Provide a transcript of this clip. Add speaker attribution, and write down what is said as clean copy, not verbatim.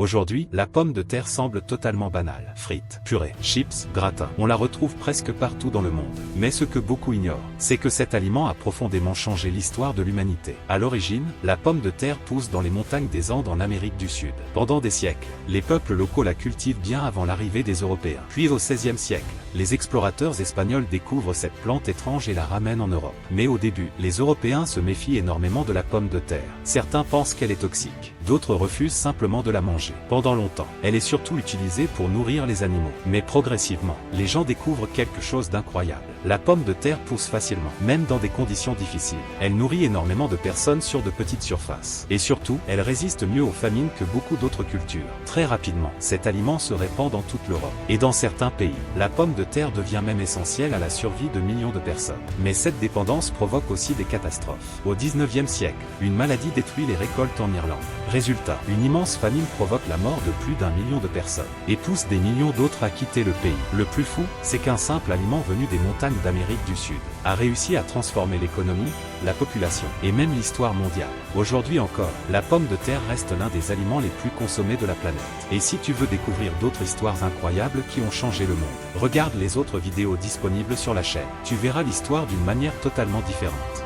Speaker 1: Aujourd'hui, la pomme de terre semble totalement banale. Frites, purées, chips, gratins, on la retrouve presque partout dans le monde. Mais ce que beaucoup ignorent, c'est que cet aliment a profondément changé l'histoire de l'humanité. À l'origine, la pomme de terre pousse dans les montagnes des Andes en Amérique du Sud. Pendant des siècles, les peuples locaux la cultivent bien avant l'arrivée des Européens. Puis au XVIe siècle, les explorateurs espagnols découvrent cette plante étrange et la ramènent en Europe. Mais au début, les Européens se méfient énormément de la pomme de terre. Certains pensent qu'elle est toxique, d'autres refusent simplement de la manger. Pendant longtemps, elle est surtout utilisée pour nourrir les animaux. Mais progressivement, les gens découvrent quelque chose d'incroyable. La pomme de terre pousse facilement, même dans des conditions difficiles. Elle nourrit énormément de personnes sur de petites surfaces. Et surtout, elle résiste mieux aux famines que beaucoup d'autres cultures. Très rapidement, cet aliment se répand dans toute l'Europe. Et dans certains pays, la pomme de terre devient même essentielle à la survie de millions de personnes. Mais cette dépendance provoque aussi des catastrophes. Au XIXe siècle, une maladie détruit les récoltes en Irlande. Résultat, une immense famine provoque la mort de plus d'1 million de personnes et pousse des millions d'autres à quitter le pays. Le plus fou, c'est qu'un simple aliment venu des montagnes d'Amérique du Sud a réussi à transformer l'économie, la population et même l'histoire mondiale. Aujourd'hui encore, la pomme de terre reste l'un des aliments les plus consommés de la planète. Et si tu veux découvrir d'autres histoires incroyables qui ont changé le monde, regarde les autres vidéos disponibles sur la chaîne. Tu verras l'histoire d'une manière totalement différente.